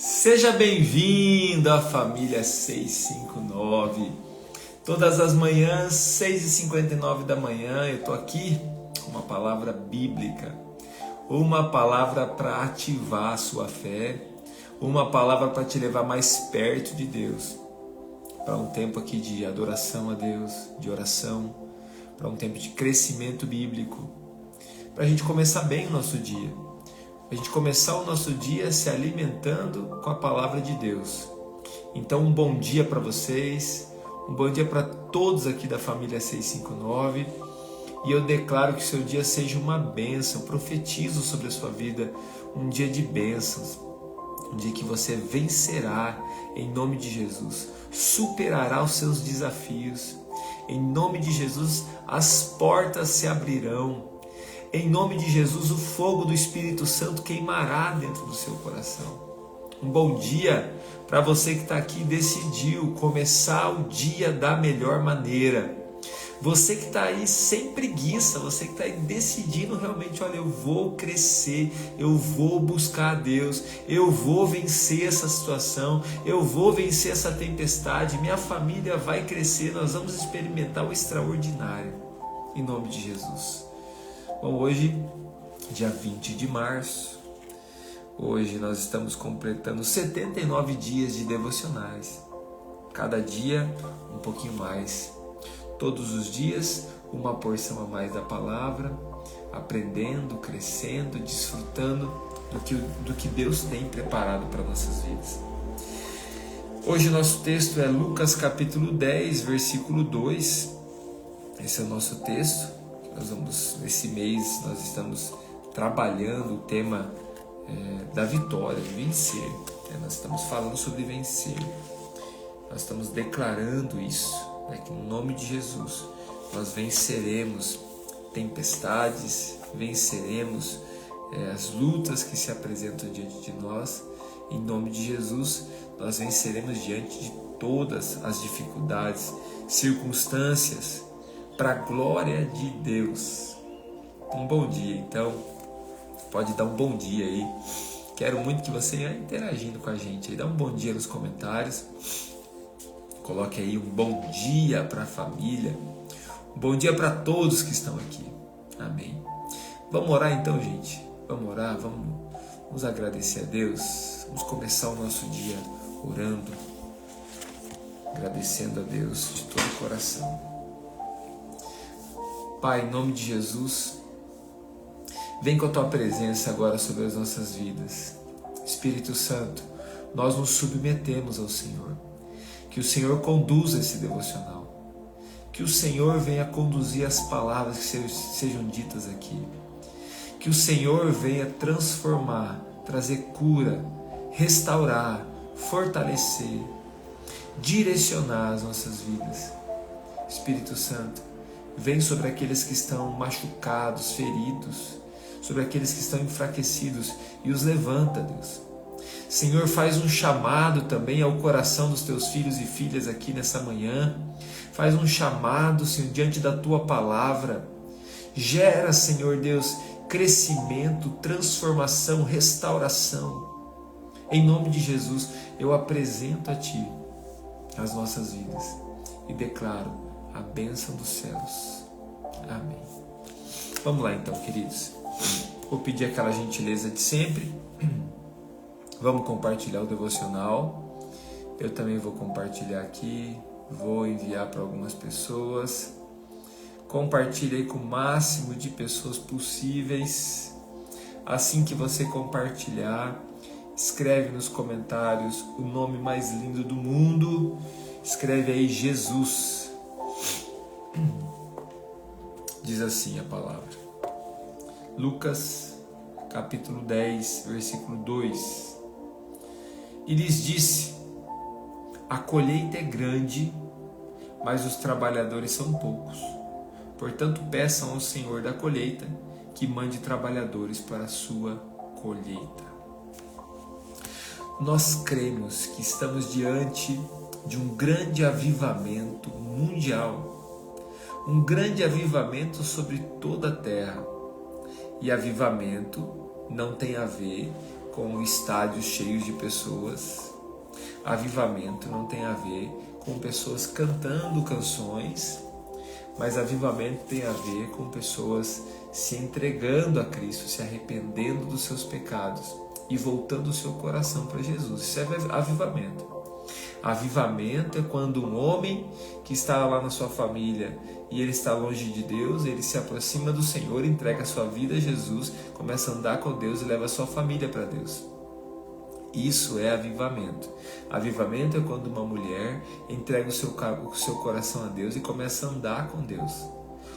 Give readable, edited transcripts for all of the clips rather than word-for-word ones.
Seja bem-vindo à família 659. Todas as manhãs, 6h59 da manhã, eu estou aqui com uma palavra bíblica, uma palavra para ativar a sua fé, uma palavra para te levar mais perto de Deus, para um tempo aqui de adoração a Deus, de oração, para um tempo de crescimento bíblico, para a gente começar bem o nosso dia. A gente começar o nosso dia se alimentando com a palavra de Deus. Então, um bom dia para vocês, um bom dia para todos aqui da família 659, e eu declaro que o seu dia seja uma bênção, profetizo sobre a sua vida um dia de bênçãos, um dia que você vencerá em nome de Jesus, superará os seus desafios, em nome de Jesus as portas se abrirão. Em nome de Jesus, o fogo do Espírito Santo queimará dentro do seu coração. Um bom dia para você que está aqui e decidiu começar o dia da melhor maneira. Você que está aí sem preguiça, você que está aí decidindo realmente, olha, eu vou crescer, eu vou buscar a Deus, eu vou vencer essa situação, eu vou vencer essa tempestade, minha família vai crescer, nós vamos experimentar o extraordinário. Em nome de Jesus. Bom, hoje, dia 20 de março, hoje nós estamos completando 79 dias de devocionais. Cada dia um pouquinho mais. Todos os dias uma porção a mais da palavra, aprendendo, crescendo, desfrutando do que Deus tem preparado para nossas vidas. Hoje o nosso texto é Lucas capítulo 10, versículo 2. Esse é o nosso texto. Nesse mês nós estamos trabalhando o tema da vitória, de vencer. Nós estamos falando sobre vencer. Nós estamos declarando isso, que no nome de Jesus nós venceremos tempestades, venceremos as lutas que se apresentam diante de nós. Em nome de Jesus nós venceremos diante de todas as dificuldades, circunstâncias, para a glória de Deus. Um bom dia, então. Pode dar um bom dia aí. Quero muito que você venha interagindo com a gente aí. Dá um bom dia nos comentários. Coloque aí um bom dia para a família. Um bom dia para todos que estão aqui. Amém. Vamos orar então, gente. Vamos orar, vamos agradecer a Deus. Vamos começar o nosso dia orando, agradecendo a Deus de todo o coração. Pai, em nome de Jesus, vem com a Tua presença agora sobre as nossas vidas. Espírito Santo, nós nos submetemos ao Senhor. Que o Senhor conduza esse devocional. Que o Senhor venha conduzir as palavras que sejam ditas aqui. Que o Senhor venha transformar, trazer cura, restaurar, fortalecer, direcionar as nossas vidas. Espírito Santo, vem sobre aqueles que estão machucados, feridos, sobre aqueles que estão enfraquecidos e os levanta, Deus. Senhor, faz um chamado também ao coração dos teus filhos e filhas aqui nessa manhã. Faz um chamado, Senhor, diante da tua palavra. Gera, Senhor Deus, crescimento, transformação, restauração. Em nome de Jesus, eu apresento a Ti as nossas vidas e declaro a bênção dos céus. Amém. Vamos lá então, queridos. Vou pedir aquela gentileza de sempre. Vamos compartilhar o devocional. Eu também vou compartilhar aqui. Vou enviar para algumas pessoas. Compartilhe aí com o máximo de pessoas possíveis. Assim que você compartilhar, escreve nos comentários o nome mais lindo do mundo. Escreve aí Jesus. Diz assim a palavra. Lucas capítulo 10, versículo 2. E lhes disse: a colheita é grande, mas os trabalhadores são poucos. Portanto, peçam ao Senhor da colheita que mande trabalhadores para a sua colheita. Nós cremos que estamos diante de um grande avivamento mundial. Um grande avivamento sobre toda a terra. E avivamento não tem a ver com com estádios cheios de pessoas. Avivamento não tem a ver com pessoas cantando canções, mas avivamento tem a ver com pessoas se entregando a Cristo, se arrependendo dos seus pecados e voltando o seu coração para Jesus. Isso é avivamento. Avivamento é quando um homem que está lá na sua família e ele está longe de Deus, ele se aproxima do Senhor, entrega a sua vida a Jesus, começa a andar com Deus e leva a sua família para Deus. Isso é avivamento. Avivamento é quando uma mulher entrega o seu coração a Deus e começa a andar com Deus,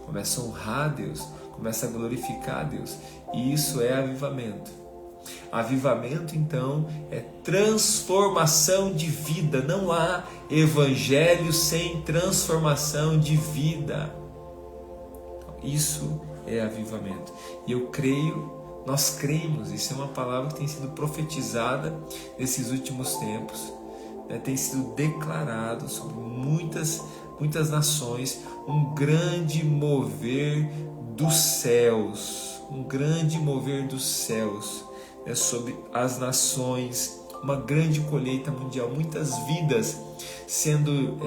começa a honrar a Deus, começa a glorificar a Deus. E isso é avivamento. Avivamento, então, é transformação de vida. Não há evangelho sem transformação de vida. Isso é avivamento. E eu creio, nós cremos, isso é uma palavra que tem sido profetizada nesses últimos tempos, né? Tem sido declarado sobre muitas nações, um grande mover dos céus, sobre as nações, uma grande colheita mundial, muitas vidas sendo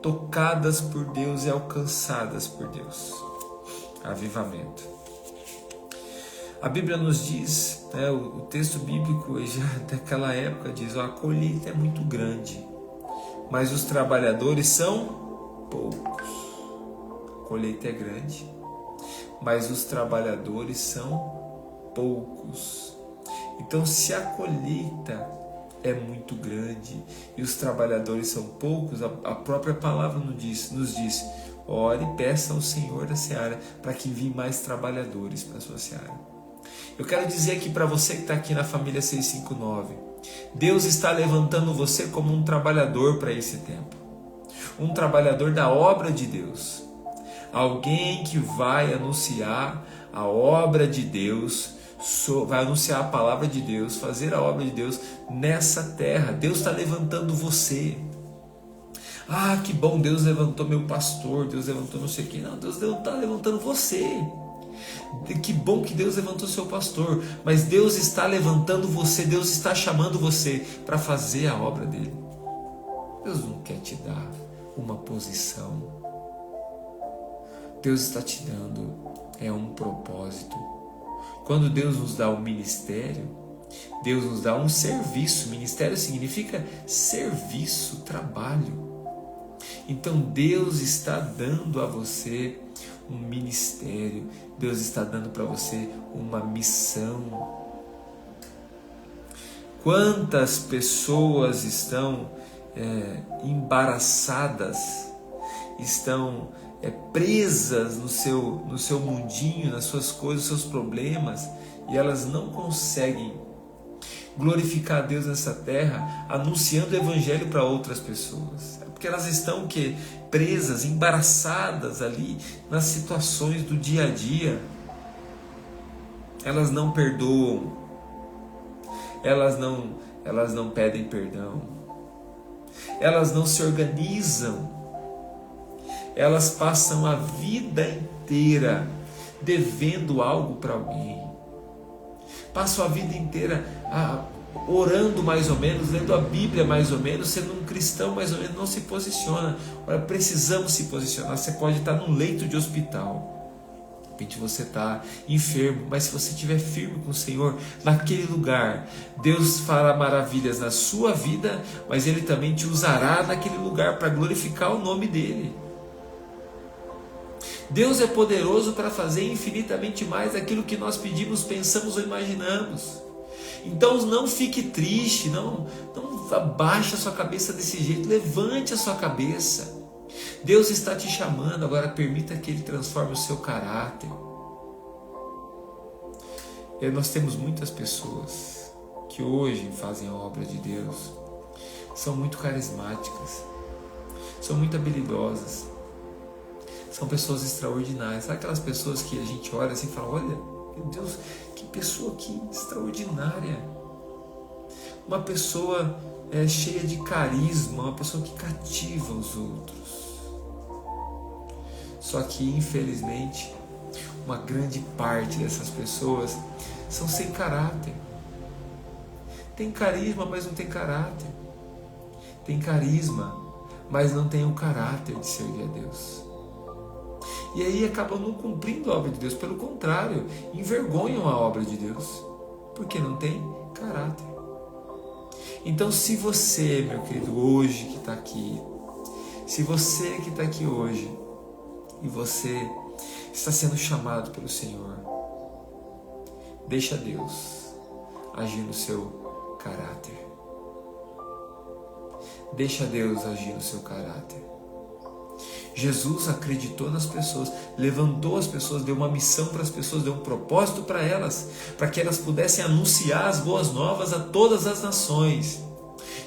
tocadas por Deus e alcançadas por Deus. Avivamento. A Bíblia nos diz, o texto bíblico já daquela época diz: a colheita é muito grande, mas os trabalhadores são poucos. A colheita é grande, mas os trabalhadores são poucos. Então, se a colheita é muito grande e os trabalhadores são poucos, a própria palavra nos diz: ore e peça ao Senhor da seara para que envie mais trabalhadores para a sua seara. Eu quero dizer aqui para você que está aqui na família 659, Deus está levantando você como um trabalhador para esse tempo, um trabalhador da obra de Deus, alguém que vai anunciar a obra de Deus, vai anunciar a palavra de Deus, fazer a obra de Deus nessa terra. Deus está levantando você. Ah, que bom, Deus levantou meu pastor, Deus levantou não sei quem. Não, Deus está levantando você. Que bom que Deus levantou seu pastor, mas Deus está levantando você, Deus está chamando você para fazer a obra dele. Deus não quer te dar uma posição. Deus está te dando um propósito. Quando Deus nos dá um ministério, Deus nos dá um serviço. Ministério significa serviço, trabalho. Então Deus está dando a você um ministério, Deus está dando para você uma missão. Quantas pessoas estão embaraçadas, estão presas no seu mundinho, nas suas coisas, nos seus problemas, e elas não conseguem glorificar a Deus nessa terra, anunciando o evangelho para outras pessoas. É porque elas estão presas, embaraçadas ali nas situações do dia a dia. Elas não perdoam, elas não pedem perdão, elas não se organizam, elas passam a vida inteira devendo algo para alguém. Passam a vida inteira orando mais ou menos, lendo a Bíblia mais ou menos, sendo um cristão mais ou menos, não se posiciona. Olha, precisamos se posicionar. Você pode estar num leito de hospital, de repente você está enfermo, mas se você estiver firme com o Senhor, naquele lugar, Deus fará maravilhas na sua vida, mas Ele também te usará naquele lugar para glorificar o nome dEle. Deus é poderoso para fazer infinitamente mais daquilo que nós pedimos, pensamos ou imaginamos. Então não fique triste, não abaixe a sua cabeça desse jeito, levante a sua cabeça. Deus está te chamando, agora permita que Ele transforme o seu caráter. E nós temos muitas pessoas que hoje fazem a obra de Deus, são muito carismáticas, são muito habilidosas, são pessoas extraordinárias. Sabe aquelas pessoas que a gente olha assim e fala: olha, meu Deus, que pessoa que extraordinária. Uma pessoa cheia de carisma, uma pessoa que cativa os outros. Só que, infelizmente, uma grande parte dessas pessoas são sem caráter. Tem carisma, mas não tem caráter. Tem carisma, mas não tem o caráter de servir a Deus. E aí acabam não cumprindo a obra de Deus. Pelo contrário, envergonham a obra de Deus, porque não tem caráter. Então, se você, meu querido, hoje que está aqui, se você que está aqui hoje, e você está sendo chamado pelo Senhor, deixa Deus agir no seu caráter. Deixa Deus agir no seu caráter. Jesus acreditou nas pessoas, levantou as pessoas, deu uma missão para as pessoas, deu um propósito para elas, para que elas pudessem anunciar as boas novas a todas as nações.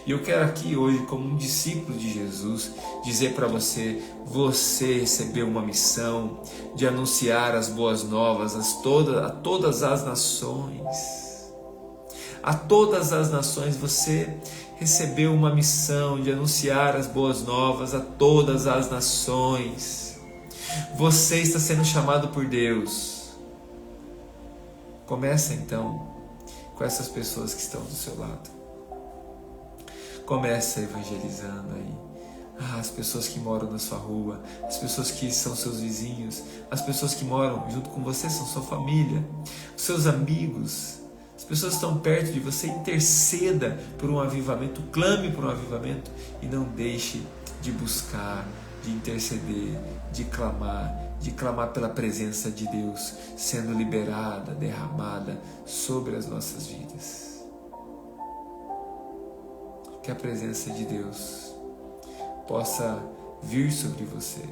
E eu quero aqui hoje, como um discípulo de Jesus, dizer para você, você recebeu uma missão de anunciar as boas novas a todas as nações. A todas as nações você recebeu uma missão de anunciar as boas novas a todas as nações. Você está sendo chamado por Deus. Começa então com essas pessoas que estão do seu lado. Começa evangelizando aí. As pessoas que moram na sua rua, as pessoas que são seus vizinhos, as pessoas que moram junto com você, são sua família, os seus amigos. As pessoas estão perto de você, interceda por um avivamento, clame por um avivamento e não deixe de buscar, de interceder, de clamar pela presença de Deus sendo liberada, derramada sobre as nossas vidas. Que a presença de Deus possa vir sobre você.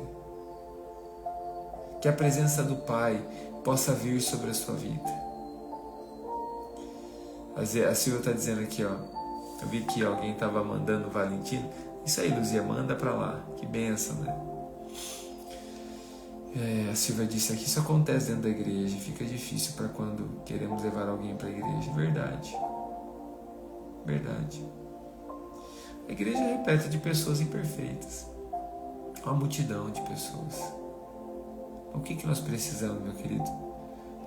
Que a presença do Pai possa vir sobre a sua vida. A Silvia está dizendo aqui, ó. Eu vi que alguém estava mandando o Valentino. Isso aí, Luzia, manda para lá. Que bênção, né? A Silvia disse aqui, isso acontece dentro da igreja. Fica difícil para quando queremos levar alguém para a igreja. Verdade. Verdade. A igreja é repleta de pessoas imperfeitas. Uma multidão de pessoas. O que nós precisamos, meu querido?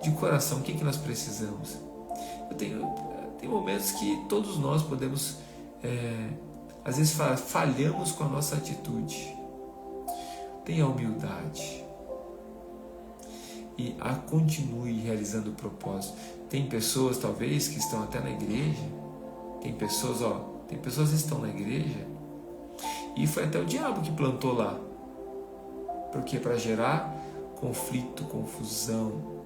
De coração, o que nós precisamos? Tem momentos que todos nós podemos, às vezes falhamos com a nossa atitude. Tenha humildade. E continue realizando o propósito. Tem pessoas, talvez, que estão até na igreja. Tem pessoas que estão na igreja e foi até o diabo que plantou lá. Porque para gerar conflito, confusão.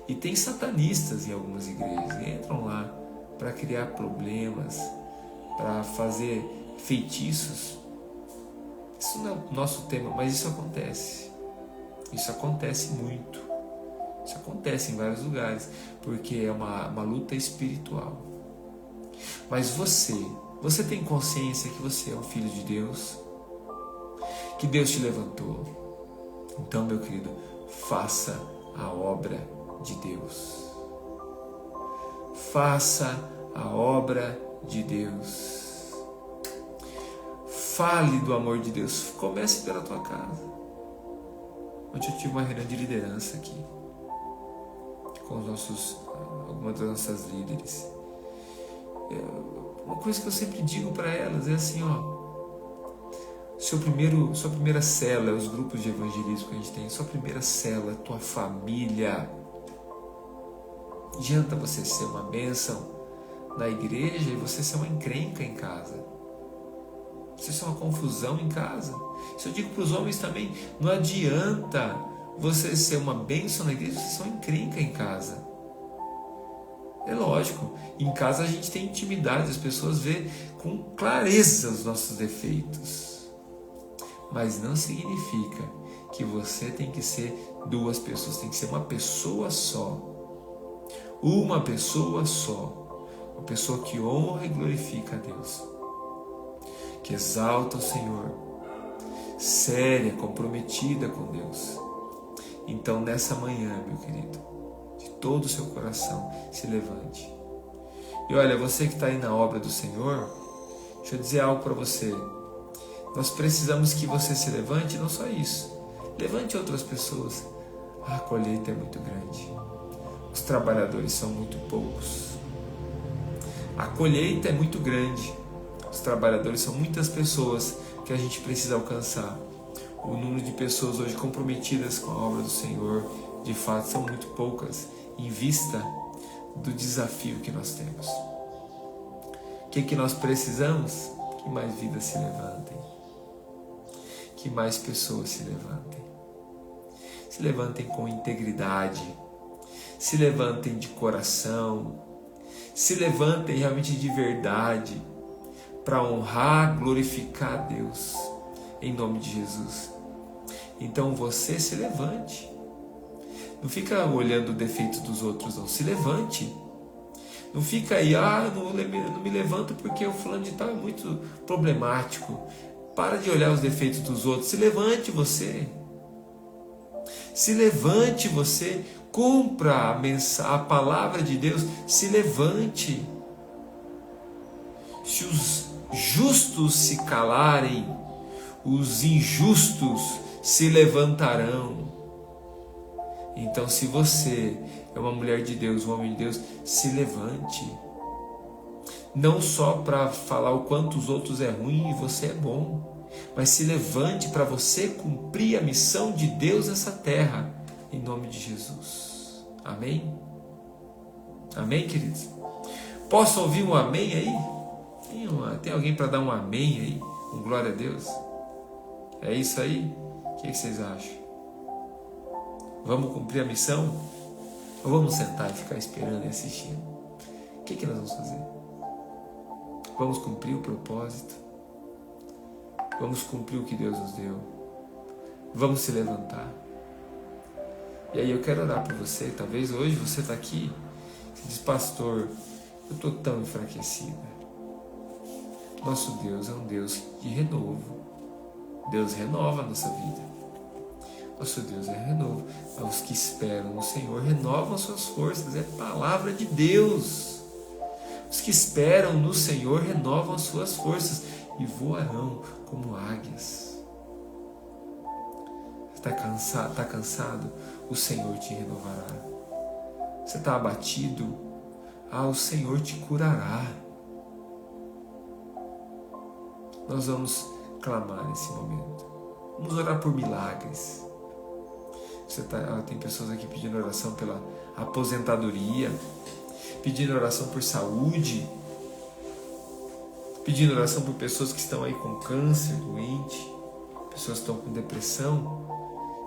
E tem satanistas em algumas igrejas, entram lá para criar problemas, para fazer feitiços. Isso não é o nosso tema, mas isso acontece. Isso acontece muito. Isso acontece em vários lugares, porque é uma luta espiritual. Mas você tem consciência que você é um filho de Deus? Que Deus te levantou? Então, meu querido, faça a obra de Deus. Faça a obra de Deus. Fale do amor de Deus. Comece pela tua casa. Ontem eu tive uma reunião de liderança aqui com algumas das nossas líderes. Uma coisa que eu sempre digo para elas é assim, ó. Sua primeira célula, os grupos de evangelismo que a gente tem, sua primeira célula, tua família. Não adianta você ser uma bênção na igreja e você ser uma encrenca em casa. Você ser uma confusão em casa. Isso eu digo para os homens também. Não adianta você ser uma bênção na igreja e você ser uma encrenca em casa. É lógico, em casa a gente tem intimidade, as pessoas vê com clareza os nossos defeitos. Mas não significa que você tem que ser duas pessoas, tem que ser uma pessoa só. Uma pessoa só. Uma pessoa que honra e glorifica a Deus. Que exalta o Senhor. Séria, comprometida com Deus. Então nessa manhã, meu querido, de todo o seu coração, se levante. E olha, você que está aí na obra do Senhor, deixa eu dizer algo para você. Nós precisamos que você se levante, não só isso. Levante outras pessoas. A colheita é muito grande. Os trabalhadores são muito poucos. A colheita é muito grande, os trabalhadores são muitas pessoas que a gente precisa alcançar. O número de pessoas hoje comprometidas com a obra do Senhor, de fato, são muito poucas, em vista do desafio que nós temos. O que nós precisamos? Que mais vidas se levantem. Que mais pessoas se levantem. Se levantem com integridade. Se levantem de coração. Se levantem realmente de verdade. Para honrar, glorificar a Deus. Em nome de Jesus. Então você se levante. Não fica olhando o defeito dos outros, não. Se levante. Não fica aí, não me levanto porque o fulano de tal é muito problemático. Para de olhar os defeitos dos outros. Se levante você. Se levante você. Cumpra a palavra de Deus. Se levante. Se os justos se calarem, os injustos se levantarão. Então, se você é uma mulher de Deus, um homem de Deus, se levante. Não só para falar o quanto os outros é ruim e você é bom, mas se levante para você cumprir a missão de Deus nessa terra, em nome de Jesus. Amém? Amém, queridos? Posso ouvir um amém aí? Tem alguém para dar um amém aí? Um glória a Deus? É isso aí? O que vocês acham? Vamos cumprir a missão? Ou vamos sentar e ficar esperando e assistindo? O que nós vamos fazer? Vamos cumprir o propósito? Vamos cumprir o que Deus nos deu? Vamos se levantar? E aí eu quero orar por você. Talvez hoje você está aqui e diz, pastor, eu estou tão enfraquecida. Nosso Deus é um Deus de renovo. Deus renova a nossa vida. Nosso Deus é renovo. Os que esperam no Senhor renovam suas forças. É palavra de Deus. Os que esperam no Senhor renovam suas forças e voarão como águias. Você está cansado? O Senhor te renovará. Você está abatido? O Senhor te curará. Nós vamos clamar nesse momento. Vamos orar por milagres. Tem pessoas aqui pedindo oração pela aposentadoria, pedindo oração por saúde, pedindo oração por pessoas que estão aí com câncer, doente, pessoas que estão com depressão.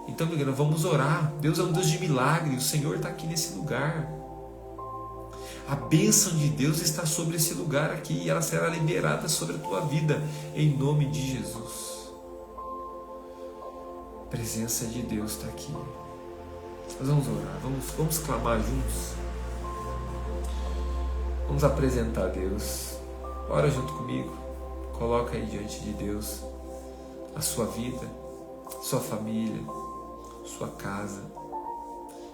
Então, meu irmão, vamos orar. Deus é um Deus de milagre, o Senhor está aqui nesse lugar. A bênção de Deus está sobre esse lugar aqui e ela será liberada sobre a tua vida, em nome de Jesus. A presença de Deus está aqui. Nós vamos orar, vamos clamar juntos. Vamos apresentar a Deus. Ora junto comigo. Coloca aí diante de Deus a sua vida, sua família, sua casa.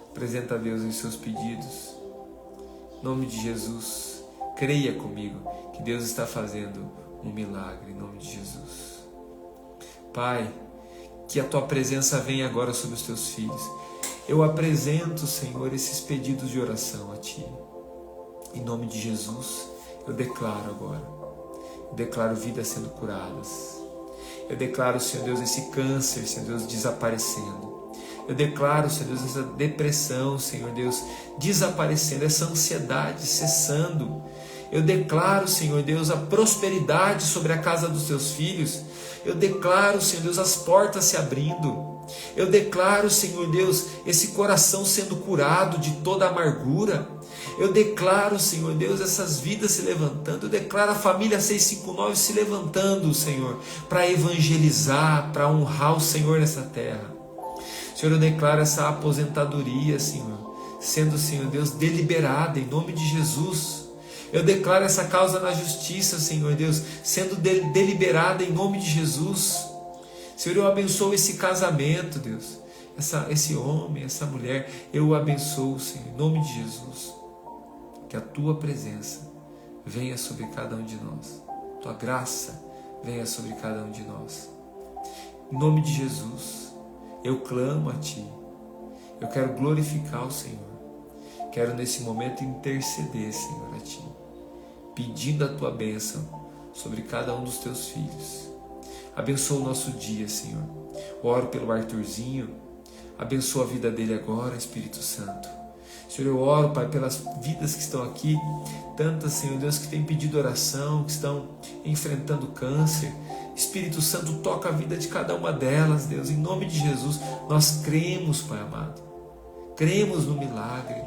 Apresenta a Deus os seus pedidos. Em nome de Jesus, creia comigo que Deus está fazendo um milagre, em nome de Jesus. Pai, que a Tua presença venha agora sobre os Teus filhos. Eu apresento, Senhor, esses pedidos de oração a Ti. Em nome de Jesus, eu declaro agora. Eu declaro vidas sendo curadas. Eu declaro, Senhor Deus, esse câncer, Senhor Deus, desaparecendo. Eu declaro, Senhor Deus, essa depressão, Senhor Deus, desaparecendo, essa ansiedade cessando. Eu declaro, Senhor Deus, a prosperidade sobre a casa dos Teus filhos. Eu declaro, Senhor Deus, as portas se abrindo. Eu declaro, Senhor Deus, esse coração sendo curado de toda amargura. Eu declaro, Senhor Deus, essas vidas se levantando. Eu declaro a família 659 se levantando, Senhor, para evangelizar, para honrar o Senhor nessa terra. Senhor, eu declaro essa aposentadoria, Senhor, sendo, Senhor Deus, deliberada em nome de Jesus. Eu declaro essa causa na justiça, Senhor Deus, sendo deliberada em nome de Jesus. Senhor, eu abençoo esse casamento, Deus, esse homem, essa mulher, eu o abençoo, Senhor, em nome de Jesus. Que a Tua presença venha sobre cada um de nós. Tua graça venha sobre cada um de nós. Em nome de Jesus, eu clamo a Ti. Eu quero glorificar o Senhor. Quero nesse momento interceder, Senhor, a Ti. pedindo a tua bênção sobre cada um dos teus filhos. Abençoa o nosso dia, Senhor. Oro pelo Arthurzinho, abençoa a vida dele agora, Espírito Santo. Senhor, eu oro, Pai, pelas vidas que estão aqui, tantas, Senhor Deus, que têm pedido oração, que estão enfrentando câncer. Espírito Santo, toca a vida de cada uma delas, Deus, em nome de Jesus. Nós cremos, Pai amado, cremos no milagre.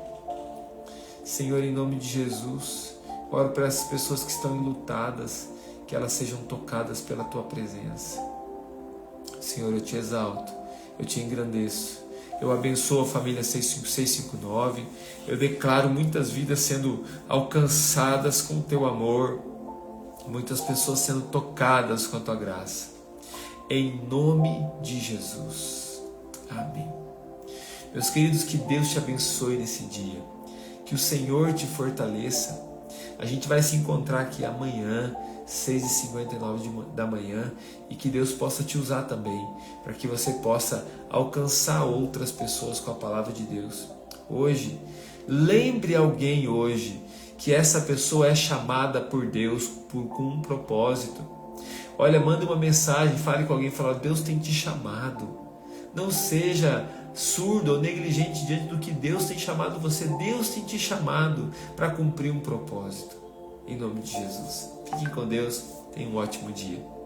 Senhor, em nome de Jesus, oro para essas pessoas que estão enlutadas, que elas sejam tocadas pela Tua presença. Senhor, eu te exalto, eu te engrandeço, eu abençoo a família 65659, eu declaro muitas vidas sendo alcançadas com o Teu amor, muitas pessoas sendo tocadas com a Tua graça, em nome de Jesus, amém. Meus queridos, que Deus te abençoe nesse dia, que o Senhor te fortaleça. A gente vai se encontrar aqui amanhã, 6h59 da manhã, e que Deus possa te usar também, para que você possa alcançar outras pessoas com a palavra de Deus. Hoje, lembre alguém hoje que essa pessoa é chamada por Deus com um propósito. Olha, manda uma mensagem, fale com alguém, fala: Deus tem te chamado. Não seja surdo ou negligente diante do que Deus tem chamado você. Deus tem te chamado para cumprir um propósito. Em nome de Jesus. Fiquem com Deus. Tenham um ótimo dia.